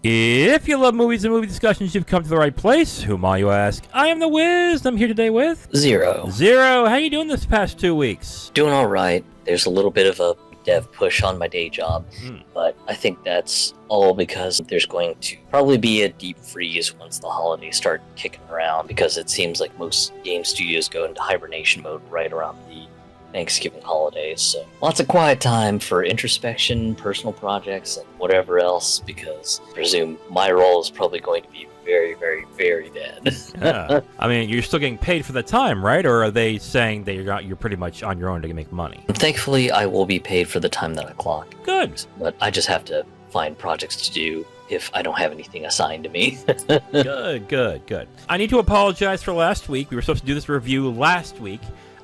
If you love movies and movie discussions, you've come to the right place. Who am I, you ask? I am the Wiz. I'm here today with... Zero. Zero, how you doing this past 2 weeks? Doing all right. There's a little bit of a dev push on my day job, but I think that's all because there's going to probably be a deep freeze once the holidays start kicking around, because it seems like most game studios go into hibernation mode right around the Thanksgiving holidays. So lots of quiet time for introspection, personal projects, and whatever else, because I presume my role is probably going to be very, very, very dead. Yeah. I mean, you're still getting paid for the time, right? Or are they saying that you're pretty much on your own to make money? Thankfully, I will be paid for the time that I clock. Good. But I just have to find projects to do if I don't have anything assigned to me. Good. I need to apologize for last week. We were supposed to do this review last week.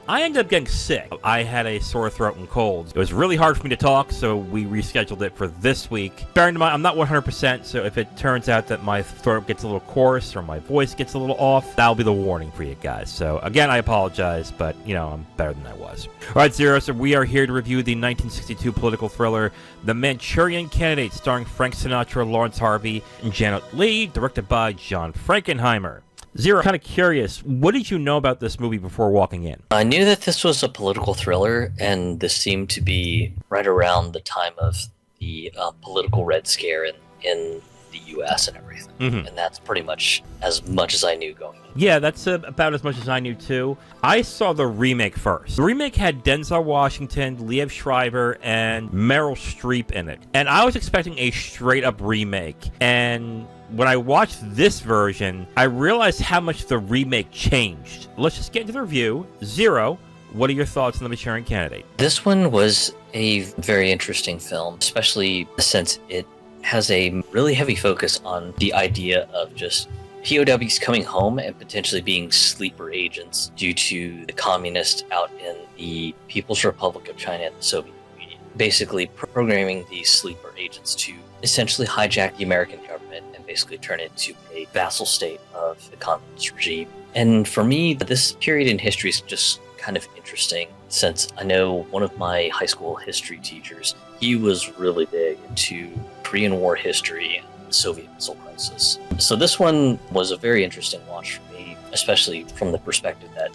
I ended up getting sick. I had a sore throat and cold. It was really hard for me to talk, so we rescheduled it for this week. Bearing in mind, I'm not 100%, so if it turns out that my throat gets a little coarse or my voice gets a little off, that'll be the warning for you guys. So again, I apologize, but I'm better than I was. All right, Zero, so we are here to review the 1962 political thriller, The Manchurian Candidate, starring Frank Sinatra, Laurence Harvey, and Janet Leigh, directed by John Frankenheimer. Zero, kind of curious, what did you know about this movie before walking in? I knew that this was a political thriller, and this seemed to be right around the time of the political Red Scare in the U.S. and everything. Mm-hmm. And that's pretty much as I knew going in. Yeah, that's about as much as I knew, too. I saw the remake first. The remake had Denzel Washington, Liev Schreiber, and Meryl Streep in it. And I was expecting a straight-up remake. And when I watched this version, I realized how much the remake changed. Let's just get into the review. Zero, what are your thoughts on The Manchurian Candidate? This one was a very interesting film, especially since it has a really heavy focus on the idea of just POWs coming home and potentially being sleeper agents due to the communists out in the People's Republic of China and the Soviet Union. Basically programming these sleeper agents to essentially hijack the American government and basically turn it into a vassal state of the communist regime. And for me, this period in history is just kind of interesting, since I know one of my high school history teachers, he was really big into Korean War history and the Soviet Missile Crisis. So this one was a very interesting watch for me, especially from the perspective that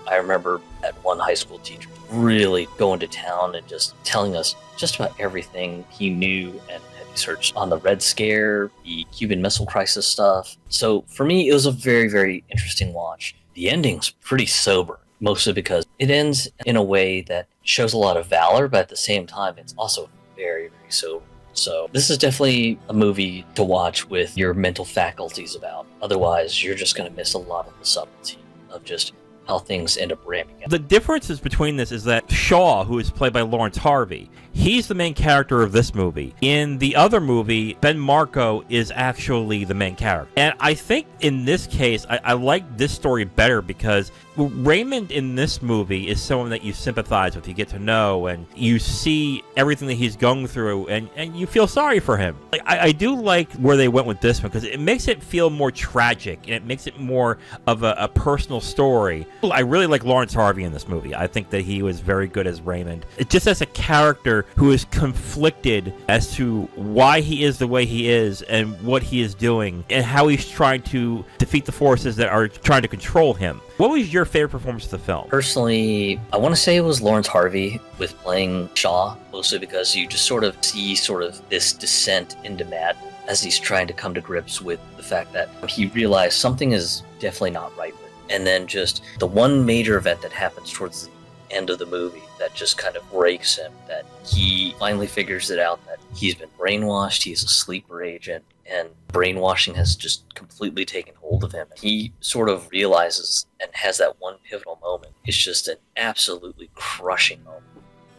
I remember that one high school teacher really going to town and just telling us just about everything he knew and had researched on the Red Scare, the Cuban Missile Crisis stuff. So for me, it was a very, very interesting watch. The ending's pretty sober, mostly because it ends in a way that shows a lot of valor, but at the same time, it's also very, very sober. So this is definitely a movie to watch with your mental faculties about. Otherwise, you're just going to miss a lot of the subtlety of just how things end up ramping up. The differences between this is that Shaw, who is played by Laurence Harvey, he's the main character of this movie. In the other movie, Bennett Marco is actually the main character. And I think in this case, I like this story better because Raymond in this movie is someone that you sympathize with, you get to know, and you see everything that he's going through, and you feel sorry for him. I do like where they went with this one, because it makes it feel more tragic, and it makes it more of a personal story. I really like Laurence Harvey in this movie. I think that he was very good as Raymond. Just as a character who is conflicted as to why he is the way he is, and what he is doing, and how he's trying to defeat the forces that are trying to control him. What was your favorite performance of the film? Personally, I want to say it was Laurence Harvey with playing Shaw, mostly because you just sort of see this descent into madness as he's trying to come to grips with the fact that he realized something is definitely not right with him. And then just the one major event that happens towards the end of the movie that just kind of breaks him, that he finally figures it out that he's been brainwashed, he's a sleeper agent, and brainwashing has just completely taken hold of him. He sort of realizes and has that one pivotal moment. It's just an absolutely crushing moment.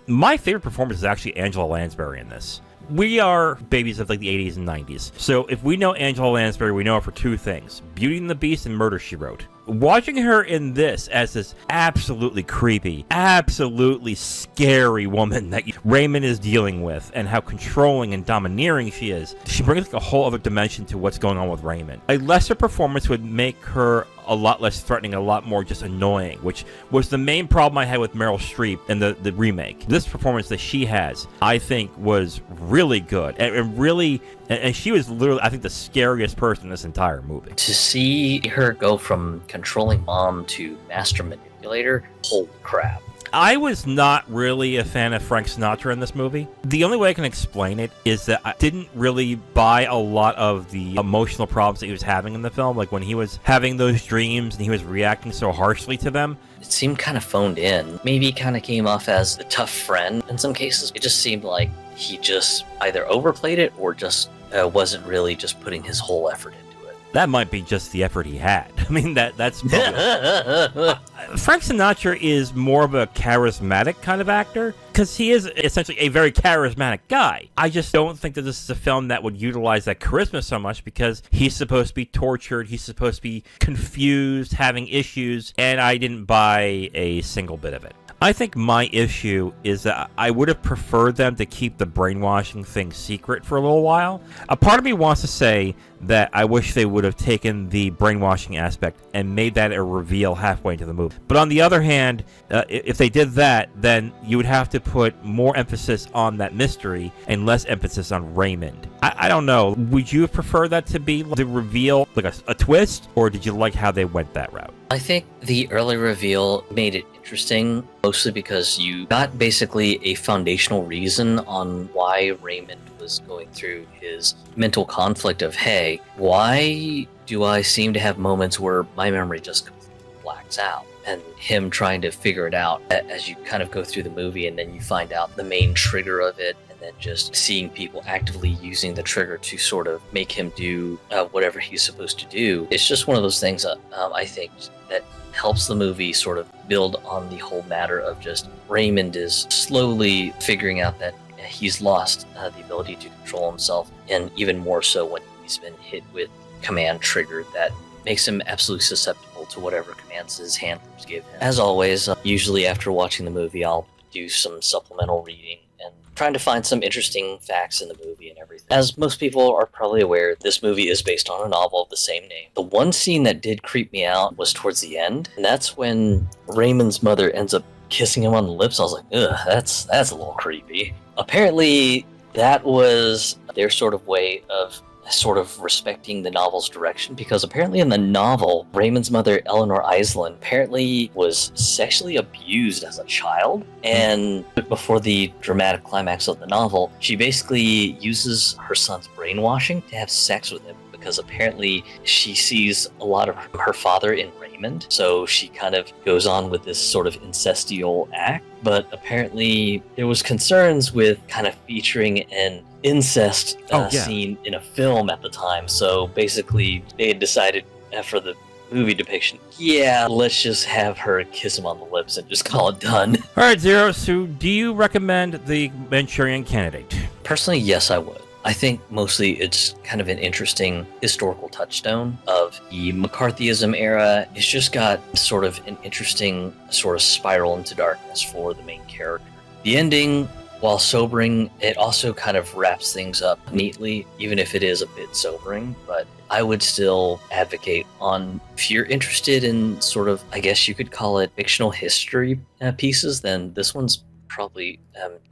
My favorite performance is actually Angela Lansbury in this. We are babies of like the 80s and 90s. So if we know Angela Lansbury, we know her for two things: Beauty and the Beast and Murder, She Wrote. Watching her in this as this absolutely creepy, absolutely scary woman that Raymond is dealing with, and how controlling and domineering she is, she brings like a whole other dimension to what's going on with Raymond. A lesser performance would make her a lot less threatening, a lot more just annoying, which was the main problem I had with Meryl Streep in the remake. This performance that she has, I think, was really good and really And she was literally, I think, the scariest person in this entire movie. To see her go from controlling mom to master manipulator, holy crap. I was not really a fan of Frank Sinatra in this movie. The only way I can explain it is that I didn't really buy a lot of the emotional problems that he was having in the film. Like when he was having those dreams and he was reacting so harshly to them. It seemed kind of phoned in. Maybe kind of came off as a tough friend in some cases. It just seemed like he just either overplayed it or just wasn't really just putting his whole effort into it. That might be just the effort he had. I mean, that's probably... Frank Sinatra is more of a charismatic kind of actor because he is essentially a very charismatic guy. I just don't think that this is a film that would utilize that charisma so much because he's supposed to be tortured, he's supposed to be confused, having issues, and I didn't buy a single bit of it. I think my issue is that I would have preferred them to keep the brainwashing thing secret for a little while. A part of me wants to say that I wish they would have taken the brainwashing aspect and made that a reveal halfway into the movie. But on the other hand, if they did that, then you would have to put more emphasis on that mystery and less emphasis on Raymond. I don't know. Would you have preferred that to be the reveal, like a twist, or did you like how they went that route? I think the early reveal made it interesting, mostly because you got basically a foundational reason on why Raymond was going through his mental conflict of, hey, why do I seem to have moments where my memory just completely blacks out? And him trying to figure it out as you kind of go through the movie, and then you find out the main trigger of it, and then just seeing people actively using the trigger to sort of make him do whatever he's supposed to do. It's just one of those things I think that helps the movie sort of build on the whole matter of just Raymond is slowly figuring out that he's lost the ability to control himself, and even more so when he's been hit with command trigger that makes him absolutely susceptible to whatever commands his handlers give him. As always, usually after watching the movie, I'll do some supplemental reading and trying to find some interesting facts in the movie and everything. As most people are probably aware, this movie is based on a novel of the same name. The one scene that did creep me out was towards the end, and that's when Raymond's mother ends up kissing him on the lips. I was like, ugh, that's a little creepy. Apparently, that was their sort of way of sort of respecting the novel's direction, because apparently in the novel, Raymond's mother, Eleanor Iselin, apparently was sexually abused as a child, and before the dramatic climax of the novel, she basically uses her son's brainwashing to have sex with him, because apparently she sees a lot of her father in Raymond, so she kind of goes on with this sort of incestual act. But apparently there was concerns with kind of featuring an incest scene in a film at the time, so basically they had decided for the movie depiction, yeah, let's just have her kiss him on the lips and just call it done. All right, Zero, so do you recommend The Manchurian Candidate? Personally, yes, I would. I think mostly it's kind of an interesting historical touchstone of the McCarthyism era. It's just got sort of an interesting sort of spiral into darkness for the main character. The ending, while sobering, it also kind of wraps things up neatly, even if it is a bit sobering. But I would still advocate on, if you're interested in sort of, I guess you could call it fictional history pieces, then this one's probably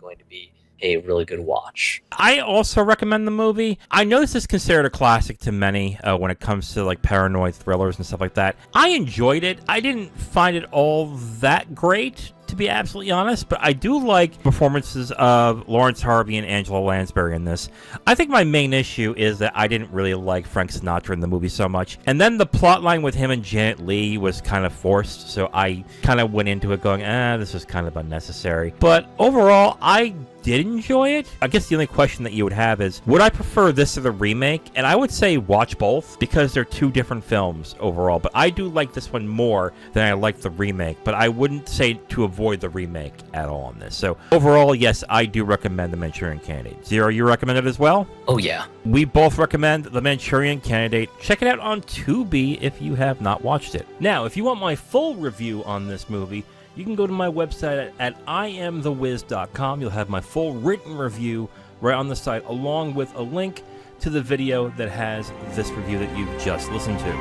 going to be a really good watch. I also recommend the movie. I know this is considered a classic to many when it comes to like paranoid thrillers and stuff like that. I enjoyed it. I didn't find it all that great, to be absolutely honest, but I do like performances of Laurence Harvey and Angela Lansbury in this. I think my main issue is that I didn't really like Frank Sinatra in the movie so much, and then the plot line with him and Janet Leigh was kind of forced, so I kind of went into it going, this is kind of unnecessary. But overall, I did enjoy it. I guess the only question that you would have is, would I prefer this to the remake? And I would say watch both, because they're two different films overall, but I do like this one more than I like the remake, but I wouldn't say to avoid the remake at all on this. So overall, yes, I do recommend The Manchurian Candidate. Zero, you recommend it as well? Oh yeah. We both recommend The Manchurian Candidate. Check it out on Tubi if you have not watched it. Now, if you want my full review on this movie, you can go to my website at IamTheWiz.com. You'll have my full written review right on the site, along with a link to the video that has this review that you've just listened to.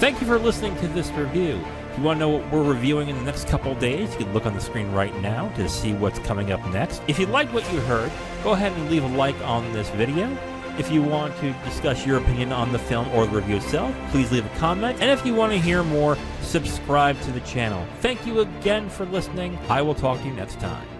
Thank you for listening to this review. If you want to know what we're reviewing in the next couple days, you can look on the screen right now to see what's coming up next. If you liked what you heard, go ahead and leave a like on this video. If you want to discuss your opinion on the film or the review itself, please leave a comment. And if you want to hear more, subscribe to the channel. Thank you again for listening. I will talk to you next time.